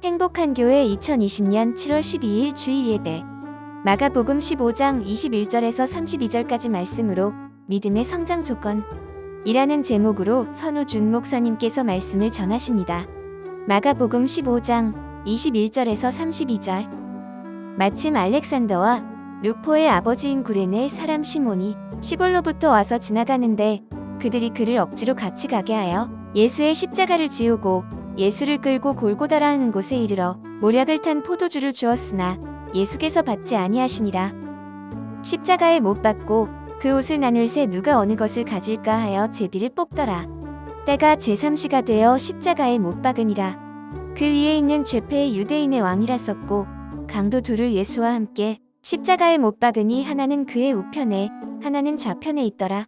행복한 교회 2020년 7월 12일 주일 예배. 마가복음 15장 21절에서 32절까지 말씀으로 믿음의 성장 조건이라는 제목으로 선우준 목사님께서 말씀을 전하십니다. 마가복음 15장 21절에서 32절. 마침 알렉산더와 루포의 아버지인 구레네 사람 시몬이 시골로부터 와서 지나가는데 그들이 그를 억지로 같이 가게 하여 예수의 십자가를 지우고 예수를 끌고 골고다라 하는 곳에 이르러 모략을 탄 포도주를 주었으나 예수께서 받지 아니하시니라. 십자가에 못 박고 그 옷을 나눌새 누가 어느 것을 가질까 하여 제비를 뽑더라. 때가 제3시가 되어 십자가에 못 박으니라. 그 위에 있는 죄패의 유대인의 왕이라 썼고 강도 둘을 예수와 함께 십자가에 못 박으니 하나는 그의 우편에 하나는 좌편에 있더라.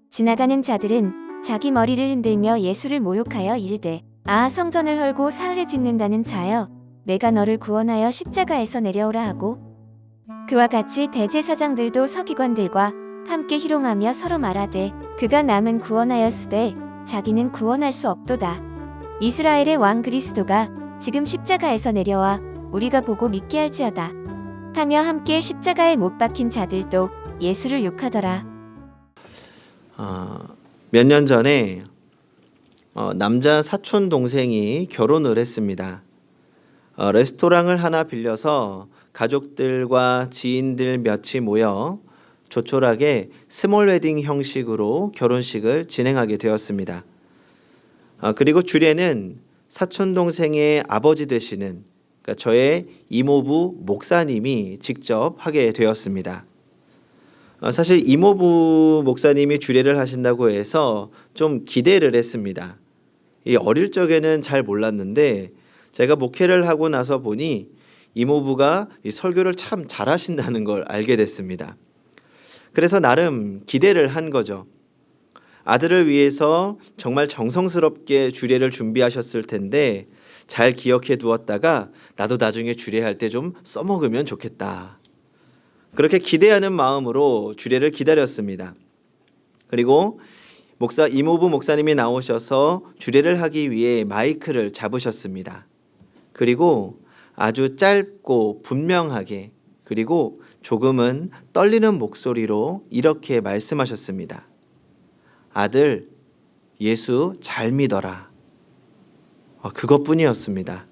지나가는 자들은 자기 머리를 흔들며 예수를 모욕하여 이르되 아 성전을 헐고 사흘에 짓는다는 자여 내가 너를 구원하여 십자가에서 내려오라 하고 그와 같이 대제사장들도 서기관들과 함께 희롱하며 서로 말하되 그가 남은 구원하였으되 자기는 구원할 수 없도다. 이스라엘의 왕 그리스도가 지금 십자가에서 내려와 우리가 보고 믿게 할지어다 하며 함께 십자가에 못 박힌 자들도 예수를 욕하더라. 몇 년 전에 남자 사촌 동생이 결혼을 했습니다. 레스토랑을 하나 빌려서 가족들과 지인들 몇이 모여 조촐하게 스몰 웨딩 형식으로 결혼식을 진행하게 되었습니다. 그리고 주례는 사촌 동생의 아버지 되시는 그러니까 저의 이모부 목사님이 직접 하게 되었습니다. 사실 이모부 목사님이 주례를 하신다고 해서 좀 기대를 했습니다. 어릴 적에는 잘 몰랐는데 제가 목회를 하고 나서 보니 이모부가 이 설교를 참 잘하신다는 걸 알게 됐습니다. 그래서 나름 기대를 한 거죠. 아들을 위해서 정말 정성스럽게 주례를 준비하셨을 텐데 잘 기억해 두었다가 나도 나중에 주례할 때 좀 써먹으면 좋겠다. 그렇게 기대하는 마음으로 주례를 기다렸습니다. 그리고 이모부 목사님이 나오셔서 주례를 하기 위해 마이크를 잡으셨습니다. 그리고 아주 짧고 분명하게 그리고 조금은 떨리는 목소리로 이렇게 말씀하셨습니다. 아들, 예수 잘 믿어라. 그것뿐이었습니다.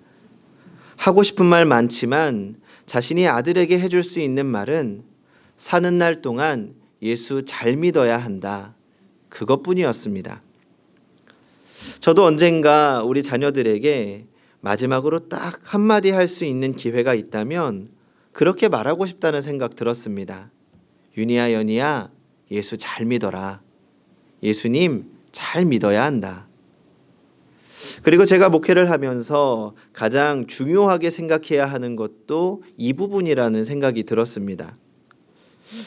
하고 싶은 말 많지만 자신이 아들에게 해줄 수 있는 말은 사는 날 동안 예수 잘 믿어야 한다. 그것뿐이었습니다. 저도 언젠가 우리 자녀들에게 마지막으로 딱 한마디 할 수 있는 기회가 있다면 그렇게 말하고 싶다는 생각 들었습니다. 윤희야, 연희야, 예수 잘 믿어라. 예수님 잘 믿어야 한다. 그리고 제가 목회를 하면서 가장 중요하게 생각해야 하는 것도 이 부분이라는 생각이 들었습니다.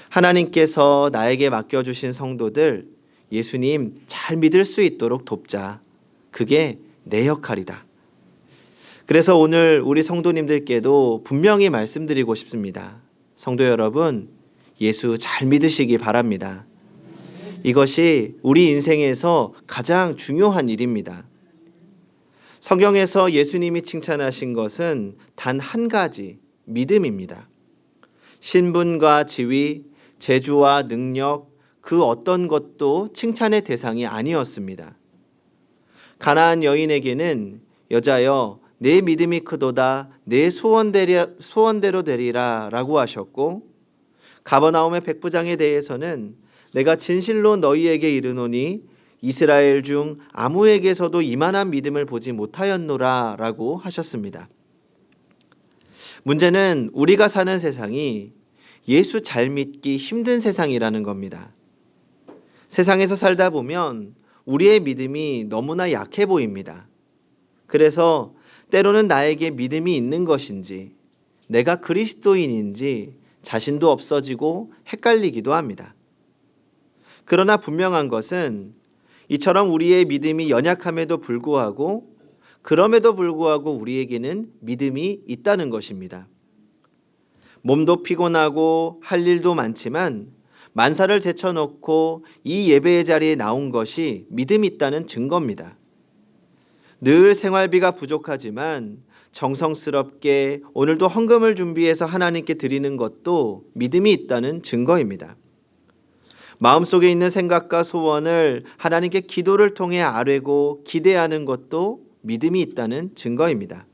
하나님께서 나에게 맡겨주신 성도들 예수님 잘 믿을 수 있도록 돕자. 그게 내 역할이다. 그래서 오늘 우리 성도님들께도 분명히 말씀드리고 싶습니다. 성도 여러분, 예수 잘 믿으시기 바랍니다. 이것이 우리 인생에서 가장 중요한 일입니다. 성경에서 예수님이 칭찬하신 것은 단 한 가지, 믿음입니다. 신분과 지위, 재주와 능력, 그 어떤 것도 칭찬의 대상이 아니었습니다. 가나안 여인에게는 여자여 내 믿음이 크도다 내 소원대로 되리라 라고 하셨고 가버나움의 백부장에 대해서는 내가 진실로 너희에게 이르노니 이스라엘 중 아무에게서도 이만한 믿음을 보지 못하였노라 라고 하셨습니다. 문제는 우리가 사는 세상이 예수 잘 믿기 힘든 세상이라는 겁니다. 세상에서 살다 보면 우리의 믿음이 너무나 약해 보입니다. 그래서 때로는 나에게 믿음이 있는 것인지 내가 그리스도인인지 자신도 없어지고 헷갈리기도 합니다. 그러나 분명한 것은 이처럼 우리의 믿음이 연약함에도 불구하고 그럼에도 불구하고 우리에게는 믿음이 있다는 것입니다. 몸도 피곤하고 할 일도 많지만 만사를 제쳐놓고 이 예배의 자리에 나온 것이 믿음이 있다는 증거입니다. 늘 생활비가 부족하지만 정성스럽게 오늘도 헌금을 준비해서 하나님께 드리는 것도 믿음이 있다는 증거입니다. 마음속에 있는 생각과 소원을 하나님께 기도를 통해 아뢰고 기대하는 것도 믿음이 있다는 증거입니다.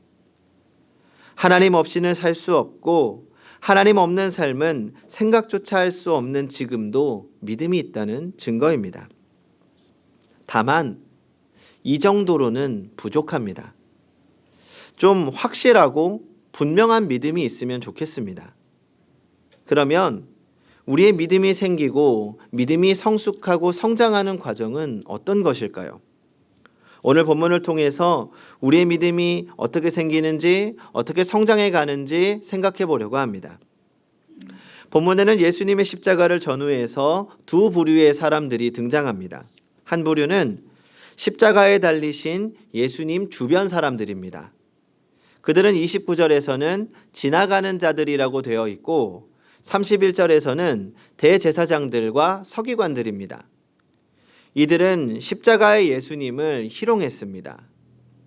하나님 없이는 살 수 없고 하나님 없는 삶은 생각조차 할 수 없는 지금도 믿음이 있다는 증거입니다. 다만 이 정도로는 부족합니다. 좀 확실하고 분명한 믿음이 있으면 좋겠습니다. 그러면 우리의 믿음이 생기고 믿음이 성숙하고 성장하는 과정은 어떤 것일까요? 오늘 본문을 통해서 우리의 믿음이 어떻게 생기는지, 어떻게 성장해 가는지 생각해 보려고 합니다. 본문에는 예수님의 십자가를 전후해서 두 부류의 사람들이 등장합니다. 한 부류는 십자가에 달리신 예수님 주변 사람들입니다. 그들은 29절에서는 지나가는 자들이라고 되어 있고 31절에서는 대제사장들과 서기관들입니다. 이들은 십자가의 예수님을 희롱했습니다.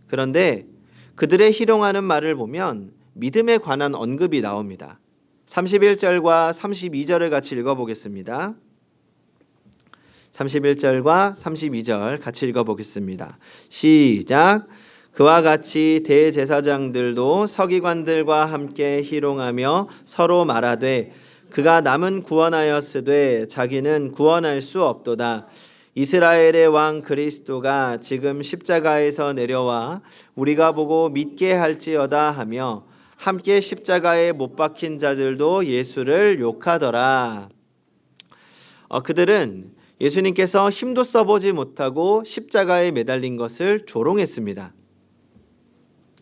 그런데 그들의 희롱하는 말을 보면 믿음에 관한 언급이 나옵니다. 31절과 32절을 같이 읽어보겠습니다. 31절과 32절 같이 읽어보겠습니다. 시작. 그와 같이 대제사장들도 서기관들과 함께 희롱하며 서로 말하되 그가 남은 구원하였으되 자기는 구원할 수 없도다. 이스라엘의 왕 그리스도가 지금 십자가에서 내려와 우리가 보고 믿게 할지어다 하며 함께 십자가에 못 박힌 자들도 예수를 욕하더라. 그들은 예수님께서 힘도 써보지 못하고 십자가에 매달린 것을 조롱했습니다.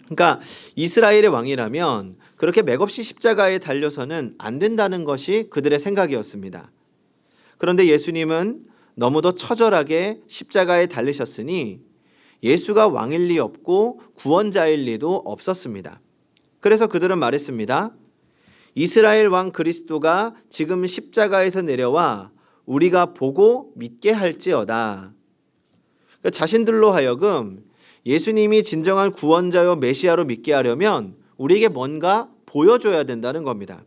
그러니까 이스라엘의 왕이라면 그렇게 맥없이 십자가에 달려서는 안 된다는 것이 그들의 생각이었습니다. 그런데 예수님은 너무도 처절하게 십자가에 달리셨으니 예수가 왕일 리 없고 구원자일 리도 없었습니다. 그래서 그들은 말했습니다. 이스라엘 왕 그리스도가 지금 십자가에서 내려와 우리가 보고 믿게 할지어다. 그러니까 자신들로 하여금 예수님이 진정한 구원자요 메시아로 믿게 하려면 우리에게 뭔가 보여줘야 된다는 겁니다.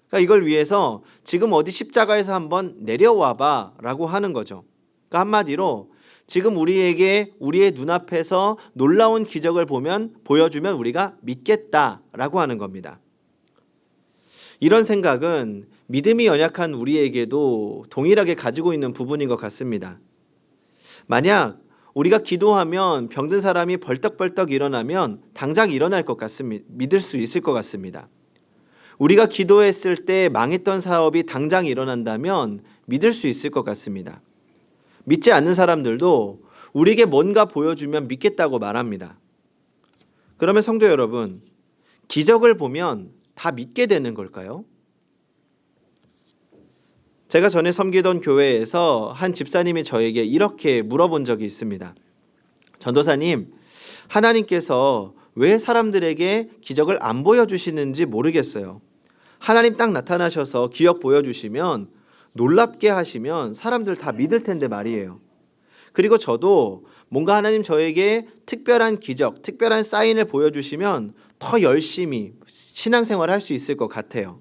그러니까 이걸 위해서 지금 어디 십자가에서 한번 내려와봐 라고 하는 거죠. 그러니까 한마디로 지금 우리에게 우리의 눈앞에서 놀라운 기적을 보여주면 우리가 믿겠다라고 하는 겁니다. 이런 생각은 믿음이 연약한 우리에게도 동일하게 가지고 있는 부분인 것 같습니다. 만약 우리가 기도하면 병든 사람이 벌떡벌떡 일어나면 당장 일어날 것 같습니다. 믿을 수 있을 것 같습니다. 우리가 기도했을 때 망했던 사업이 당장 일어난다면 믿을 수 있을 것 같습니다. 믿지 않는 사람들도 우리에게 뭔가 보여주면 믿겠다고 말합니다. 그러면 성도 여러분, 기적을 보면 다 믿게 되는 걸까요? 제가 전에 섬기던 교회에서 한 집사님이 저에게 이렇게 물어본 적이 있습니다. 전도사님, 하나님께서 왜 사람들에게 기적을 안 보여주시는지 모르겠어요. 하나님 딱 나타나셔서 기억 보여주시면 놀랍게 하시면 사람들 다 믿을 텐데 말이에요. 그리고 저도 뭔가 하나님 저에게 특별한 기적, 특별한 사인을 보여주시면 더 열심히 신앙생활을 할 수 있을 것 같아요.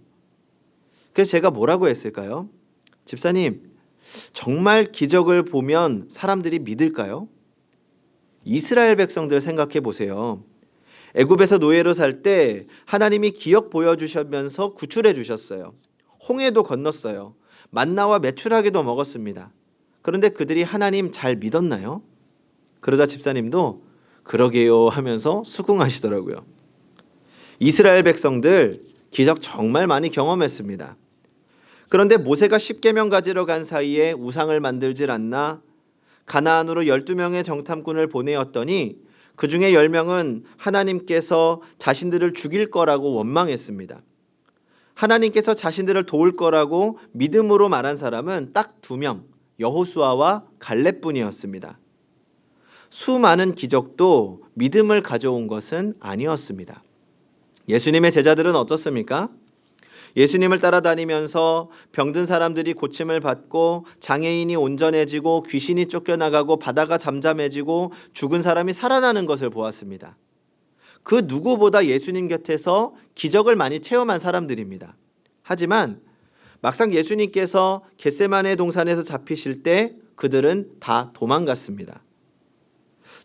그래서 제가 뭐라고 했을까요? 집사님, 정말 기적을 보면 사람들이 믿을까요? 이스라엘 백성들 생각해 보세요. 애굽에서 노예로 살 때 하나님이 기억 보여주시면서 구출해 주셨어요. 홍해도 건넜어요. 만나와 메추라기도 먹었습니다. 그런데 그들이 하나님 잘 믿었나요? 그러자 집사님도 그러게요 하면서 수긍하시더라고요. 이스라엘 백성들 기적 정말 많이 경험했습니다. 그런데 모세가 십계명 가지러 간 사이에 우상을 만들질 않나? 가나안으로 12명의 정탐꾼을 보내었더니 그 중에 10명은 하나님께서 자신들을 죽일 거라고 원망했습니다. 하나님께서 자신들을 도울 거라고 믿음으로 말한 사람은 딱 2명, 여호수아와 갈렙뿐이었습니다. 수많은 기적도 믿음을 가져온 것은 아니었습니다. 예수님의 제자들은 어떻습니까? 예수님을 따라다니면서 병든 사람들이 고침을 받고 장애인이 온전해지고 귀신이 쫓겨나가고 바다가 잠잠해지고 죽은 사람이 살아나는 것을 보았습니다. 그 누구보다 예수님 곁에서 기적을 많이 체험한 사람들입니다. 하지만 막상 예수님께서 겟세마네 동산에서 잡히실 때 그들은 다 도망갔습니다.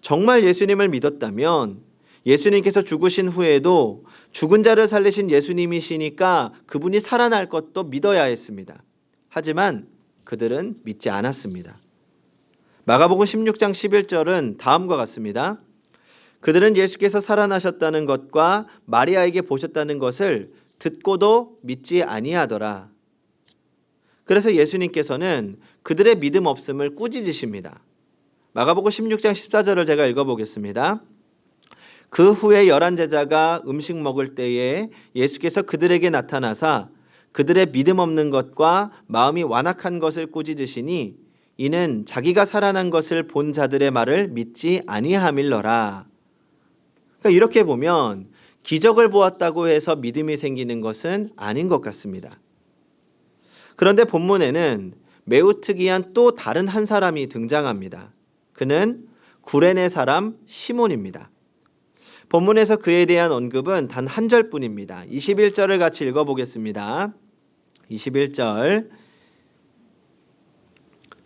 정말 예수님을 믿었다면 예수님께서 죽으신 후에도 죽은 자를 살리신 예수님이시니까 그분이 살아날 것도 믿어야 했습니다. 하지만 그들은 믿지 않았습니다. 마가복음 16장 11절은 다음과 같습니다. 그들은 예수께서 살아나셨다는 것과 마리아에게 보셨다는 것을 듣고도 믿지 아니하더라. 그래서 예수님께서는 그들의 믿음 없음을 꾸짖으십니다. 마가복음 16장 14절을 제가 읽어보겠습니다. 그 후에 11 제자가 음식 먹을 때에 예수께서 그들에게 나타나사 그들의 믿음 없는 것과 마음이 완악한 것을 꾸짖으시니 이는 자기가 살아난 것을 본 자들의 말을 믿지 아니함일러라. 그러니까 이렇게 보면 기적을 보았다고 해서 믿음이 생기는 것은 아닌 것 같습니다. 그런데 본문에는 매우 특이한 또 다른 한 사람이 등장합니다. 그는 구레네 사람 시몬입니다. 본문에서 그에 대한 언급은 단 한 절뿐입니다. 21절을 같이 읽어보겠습니다. 21절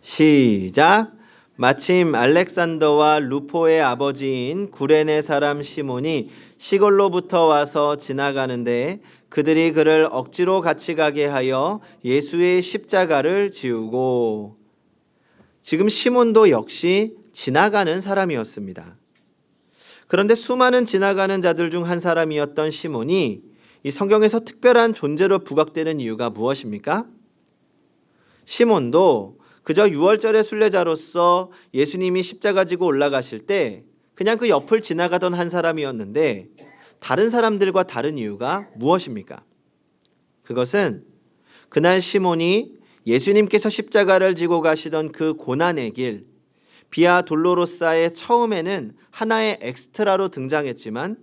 시작. 마침 알렉산더와 루포의 아버지인 구레네 사람 시몬이 시골로부터 와서 지나가는데 그들이 그를 억지로 같이 가게 하여 예수의 십자가를 지우고. 지금 시몬도 역시 지나가는 사람이었습니다. 그런데 수많은 지나가는 자들 중 한 사람이었던 시몬이 이 성경에서 특별한 존재로 부각되는 이유가 무엇입니까? 시몬도 그저 유월절의 순례자로서 예수님이 십자가 지고 올라가실 때 그냥 그 옆을 지나가던 한 사람이었는데 다른 사람들과 다른 이유가 무엇입니까? 그것은 그날 시몬이 예수님께서 십자가를 지고 가시던 그 고난의 길, 비아 돌로로사의 처음에는 하나의 엑스트라로 등장했지만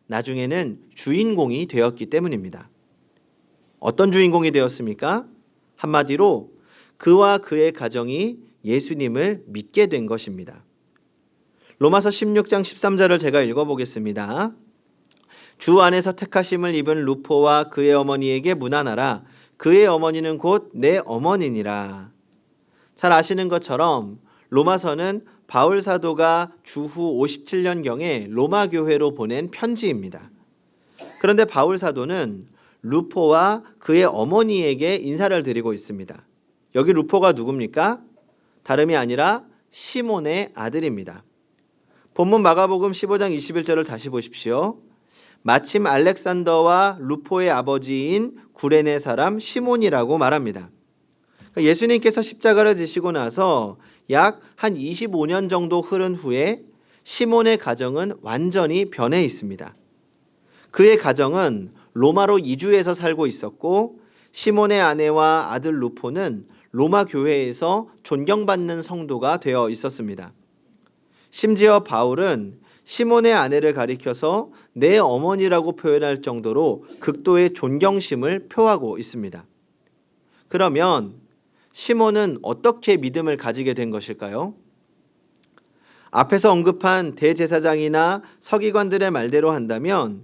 나중에는 주인공이 되었기 때문입니다. 어떤 주인공이 되었습니까? 한마디로 그와 그의 가정이 예수님을 믿게 된 것입니다. 로마서 16장 13절을 제가 읽어보겠습니다. 주 안에서 택하심을 입은 루포와 그의 어머니에게 문안하라. 그의 어머니는 곧 내 어머니니라. 잘 아시는 것처럼 로마서는 바울 사도가 주후 57년경에 로마 교회로 보낸 편지입니다. 그런데 바울 사도는 루포와 그의 어머니에게 인사를 드리고 있습니다. 여기 루포가 누굽니까? 다름이 아니라 시몬의 아들입니다. 본문 마가복음 15장 21절을 다시 보십시오. 마침 알렉산더와 루포의 아버지인 구레네 사람 시몬이라고 말합니다. 예수님께서 십자가를 지시고 나서 약 한 25년 정도 흐른 후에 시몬의 가정은 완전히 변해 있습니다. 그의 가정은 로마로 이주해서 살고 있었고 시몬의 아내와 아들 루포는 로마 교회에서 존경받는 성도가 되어 있었습니다. 심지어 바울은 시몬의 아내를 가리켜서 내 어머니라고 표현할 정도로 극도의 존경심을 표하고 있습니다. 그러면 시몬은 어떻게 믿음을 가지게 된 것일까요? 앞에서 언급한 대제사장이나 서기관들의 말대로 한다면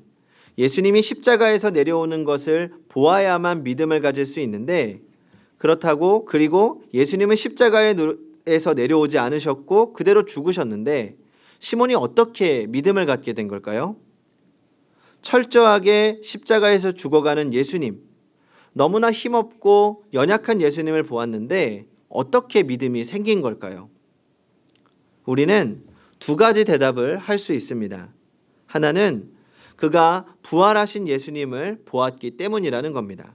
예수님이 십자가에서 내려오는 것을 보아야만 믿음을 가질 수 있는데 그렇다고 그리고 예수님은 십자가에서 내려오지 않으셨고 그대로 죽으셨는데 시몬이 어떻게 믿음을 갖게 된 걸까요? 철저하게 십자가에서 죽어가는 예수님, 너무나 힘없고 연약한 예수님을 보았는데 어떻게 믿음이 생긴 걸까요? 우리는 두 가지 대답을 할 수 있습니다. 하나는 그가 부활하신 예수님을 보았기 때문이라는 겁니다.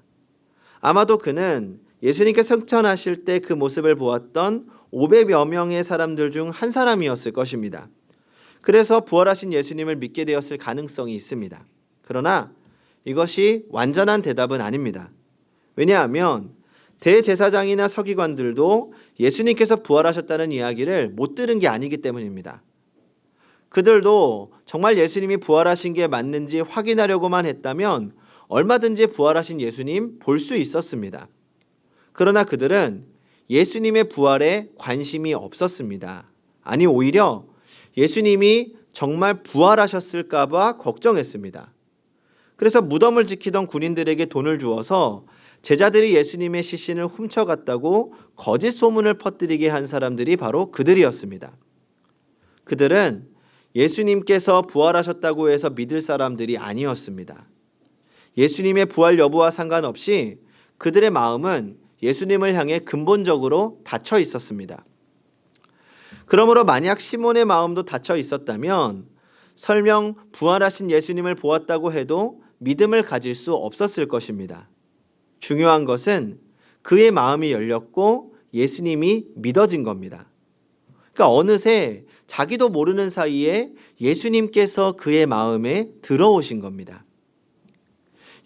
아마도 그는 예수님께 승천하실 때 그 모습을 보았던 500여 명의 사람들 중 한 사람이었을 것입니다. 그래서 부활하신 예수님을 믿게 되었을 가능성이 있습니다. 그러나 이것이 완전한 대답은 아닙니다. 왜냐하면 대제사장이나 서기관들도 예수님께서 부활하셨다는 이야기를 못 들은 게 아니기 때문입니다. 그들도 정말 예수님이 부활하신 게 맞는지 확인하려고만 했다면 얼마든지 부활하신 예수님 볼 수 있었습니다. 그러나 그들은 예수님의 부활에 관심이 없었습니다. 아니 오히려 예수님이 정말 부활하셨을까 봐 걱정했습니다. 그래서 무덤을 지키던 군인들에게 돈을 주어서 제자들이 예수님의 시신을 훔쳐갔다고 거짓 소문을 퍼뜨리게 한 사람들이 바로 그들이었습니다. 그들은 예수님께서 부활하셨다고 해서 믿을 사람들이 아니었습니다. 예수님의 부활 여부와 상관없이 그들의 마음은 예수님을 향해 근본적으로 닫혀 있었습니다. 그러므로 만약 시몬의 마음도 닫혀 있었다면 설령 부활하신 예수님을 보았다고 해도 믿음을 가질 수 없었을 것입니다. 중요한 것은 그의 마음이 열렸고 예수님이 믿어진 겁니다. 그러니까 어느새 자기도 모르는 사이에 예수님께서 그의 마음에 들어오신 겁니다.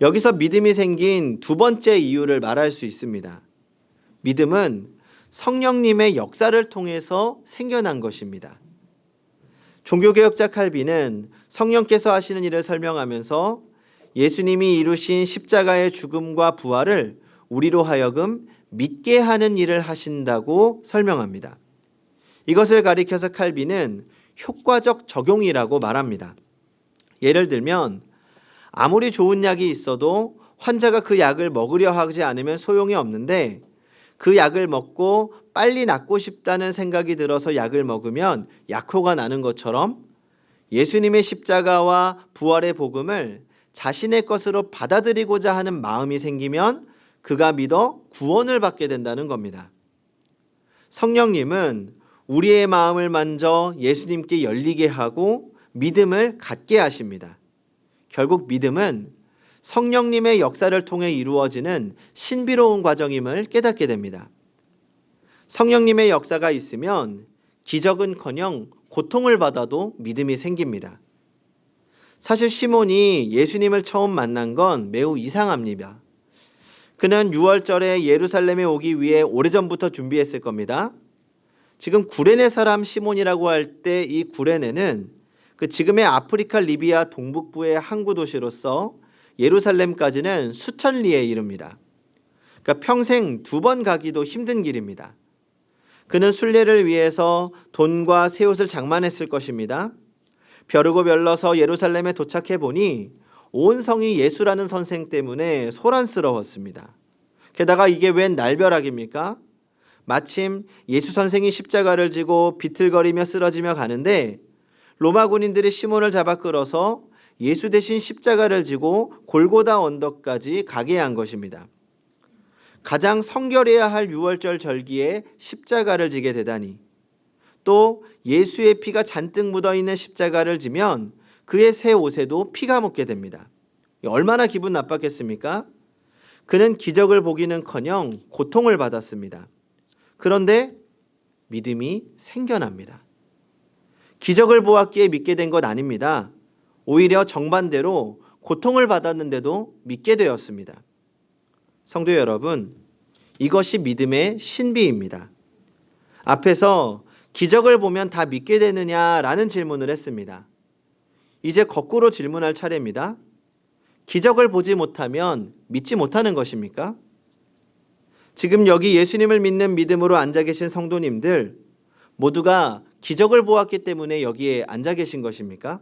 여기서 믿음이 생긴 두 번째 이유를 말할 수 있습니다. 믿음은 성령님의 역사를 통해서 생겨난 것입니다. 종교개혁자 칼빈은 성령께서 하시는 일을 설명하면서 예수님이 이루신 십자가의 죽음과 부활을 우리로 하여금 믿게 하는 일을 하신다고 설명합니다. 이것을 가리켜서 칼빈은 효과적 적용이라고 말합니다. 예를 들면 아무리 좋은 약이 있어도 환자가 그 약을 먹으려 하지 않으면 소용이 없는데 그 약을 먹고 빨리 낫고 싶다는 생각이 들어서 약을 먹으면 약효가 나는 것처럼 예수님의 십자가와 부활의 복음을 자신의 것으로 받아들이고자 하는 마음이 생기면 그가 믿어 구원을 받게 된다는 겁니다. 성령님은 우리의 마음을 만져 예수님께 열리게 하고 믿음을 갖게 하십니다. 결국 믿음은 성령님의 역사를 통해 이루어지는 신비로운 과정임을 깨닫게 됩니다. 성령님의 역사가 있으면 기적은커녕 고통을 받아도 믿음이 생깁니다. 사실 시몬이 예수님을 처음 만난 건 매우 이상합니다. 그는 유월절에 예루살렘에 오기 위해 오래전부터 준비했을 겁니다. 지금 구레네 사람 시몬이라고 할 때 이 구레네는 그 지금의 아프리카 리비아 동북부의 항구 도시로서 예루살렘까지는 수천 리에 이릅니다. 그러니까 평생 2번 가기도 힘든 길입니다. 그는 순례를 위해서 돈과 새 옷을 장만했을 것입니다. 벼르고 별러서 예루살렘에 도착해 보니 온 성이 예수라는 선생 때문에 소란스러웠습니다. 게다가 이게 웬 날벼락입니까? 마침 예수 선생이 십자가를 지고 비틀거리며 쓰러지며 가는데 로마 군인들이 시몬을 잡아 끌어서 예수 대신 십자가를 지고 골고다 언덕까지 가게 한 것입니다. 가장 성결해야 할 유월절 절기에 십자가를 지게 되다니, 또 예수의 피가 잔뜩 묻어있는 십자가를 지면 그의 새 옷에도 피가 묻게 됩니다. 얼마나 기분 나빴겠습니까? 그는 기적을 보기는커녕 고통을 받았습니다. 그런데 믿음이 생겨납니다. 기적을 보았기에 믿게 된 것 아닙니다. 오히려 정반대로 고통을 받았는데도 믿게 되었습니다. 성도 여러분, 이것이 믿음의 신비입니다. 앞에서 기적을 보면 다 믿게 되느냐라는 질문을 했습니다. 이제 거꾸로 질문할 차례입니다. 기적을 보지 못하면 믿지 못하는 것입니까? 지금 여기 예수님을 믿는 믿음으로 앉아 계신 성도님들 모두가 기적을 보았기 때문에 여기에 앉아 계신 것입니까?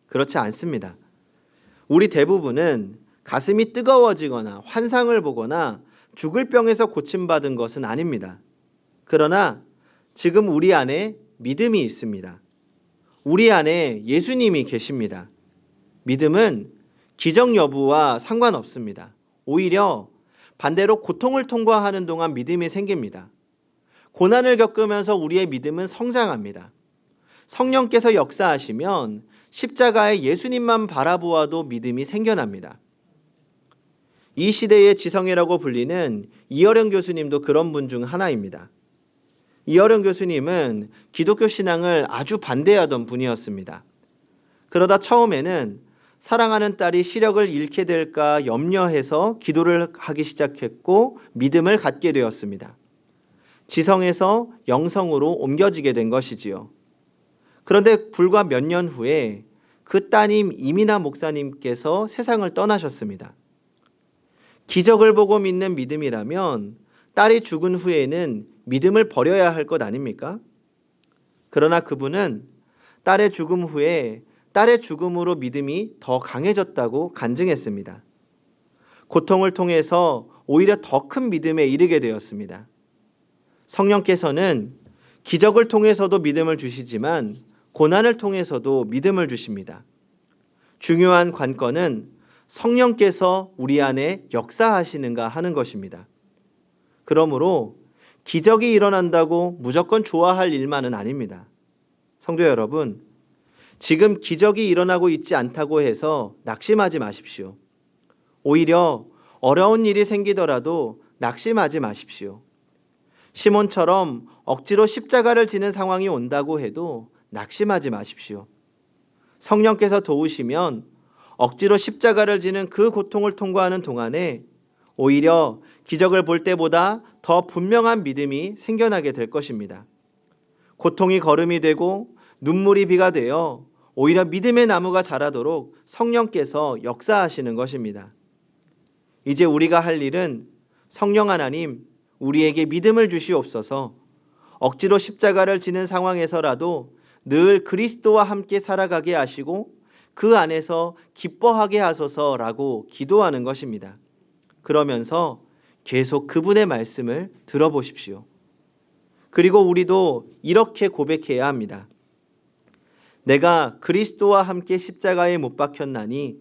그렇지 않습니다. 우리 대부분은 가슴이 뜨거워지거나 환상을 보거나 죽을 병에서 고침받은 것은 아닙니다. 그러나 지금 우리 안에 믿음이 있습니다. 우리 안에 예수님이 계십니다. 믿음은 기적 여부와 상관없습니다. 오히려 반대로 고통을 통과하는 동안 믿음이 생깁니다. 고난을 겪으면서 우리의 믿음은 성장합니다. 성령께서 역사하시면 십자가에 예수님만 바라보아도 믿음이 생겨납니다. 이 시대의 지성이라고 불리는 이어령 교수님도 그런 분 중 하나입니다. 이어령 교수님은 기독교 신앙을 아주 반대하던 분이었습니다. 그러다 처음에는 사랑하는 딸이 시력을 잃게 될까 염려해서 기도를 하기 시작했고 믿음을 갖게 되었습니다. 지성에서 영성으로 옮겨지게 된 것이지요. 그런데 불과 몇 년 후에 그 따님 이민아 목사님께서 세상을 떠나셨습니다. 기적을 보고 믿는 믿음이라면 딸이 죽은 후에는 믿음을 버려야 할 것 아닙니까? 그러나 그분은 딸의 죽음 후에 딸의 죽음으로 믿음이 더 강해졌다고 간증했습니다. 고통을 통해서 오히려 더 큰 믿음에 이르게 되었습니다. 성령께서는 기적을 통해서도 믿음을 주시지만 고난을 통해서도 믿음을 주십니다. 중요한 관건은 성령께서 우리 안에 역사하시는가 하는 것입니다. 그러므로 기적이 일어난다고 무조건 좋아할 일만은 아닙니다. 성도 여러분, 지금 기적이 일어나고 있지 않다고 해서 낙심하지 마십시오. 오히려 어려운 일이 생기더라도 낙심하지 마십시오. 시몬처럼 억지로 십자가를 지는 상황이 온다고 해도 낙심하지 마십시오. 성령께서 도우시면 억지로 십자가를 지는 그 고통을 통과하는 동안에 오히려 기적을 볼 때보다 더 분명한 믿음이 생겨나게 될 것입니다. 고통이 걸음이 되고 눈물이 비가 되어 오히려 믿음의 나무가 자라도록 성령께서 역사하시는 것입니다. 이제 우리가 할 일은 성령 하나님, 우리에게 믿음을 주시옵소서. 억지로 십자가를 지는 상황에서라도 늘 그리스도와 함께 살아가게 하시고 그 안에서 기뻐하게 하소서라고 기도하는 것입니다. 그러면서 계속 그분의 말씀을 들어보십시오. 그리고 우리도 이렇게 고백해야 합니다. 내가 그리스도와 함께 십자가에 못 박혔나니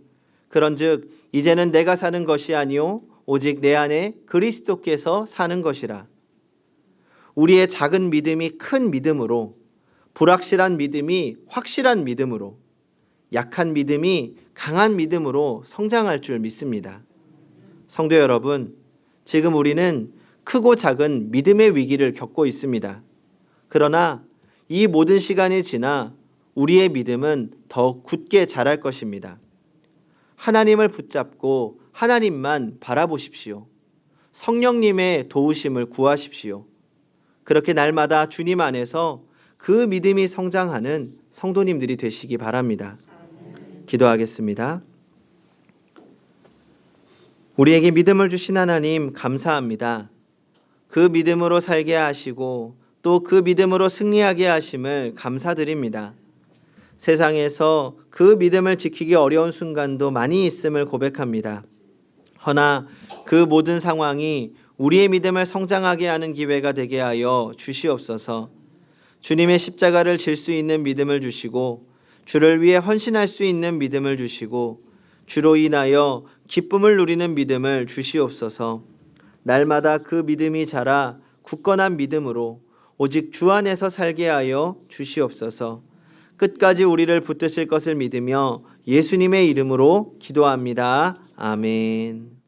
그런즉 이제는 내가 사는 것이 아니요 오직 내 안에 그리스도께서 사는 것이라. 우리의 작은 믿음이 큰 믿음으로, 불확실한 믿음이 확실한 믿음으로, 약한 믿음이 강한 믿음으로 성장할 줄 믿습니다. 성도 여러분, 지금 우리는 크고 작은 믿음의 위기를 겪고 있습니다. 그러나 이 모든 시간이 지나 우리의 믿음은 더 굳게 자랄 것입니다. 하나님을 붙잡고 하나님만 바라보십시오. 성령님의 도우심을 구하십시오. 그렇게 날마다 주님 안에서 그 믿음이 성장하는 성도님들이 되시기 바랍니다. 기도하겠습니다. 우리에게 믿음을 주신 하나님 감사합니다. 그 믿음으로 살게 하시고 또 그 믿음으로 승리하게 하심을 감사드립니다. 세상에서 그 믿음을 지키기 어려운 순간도 많이 있음을 고백합니다. 허나 그 모든 상황이 우리의 믿음을 성장하게 하는 기회가 되게 하여 주시옵소서. 주님의 십자가를 질 수 있는 믿음을 주시고 주를 위해 헌신할 수 있는 믿음을 주시고 주로 인하여 기쁨을 누리는 믿음을 주시옵소서. 날마다 그 믿음이 자라 굳건한 믿음으로 오직 주 안에서 살게 하여 주시옵소서. 끝까지 우리를 붙드실 것을 믿으며 예수님의 이름으로 기도합니다. 아멘.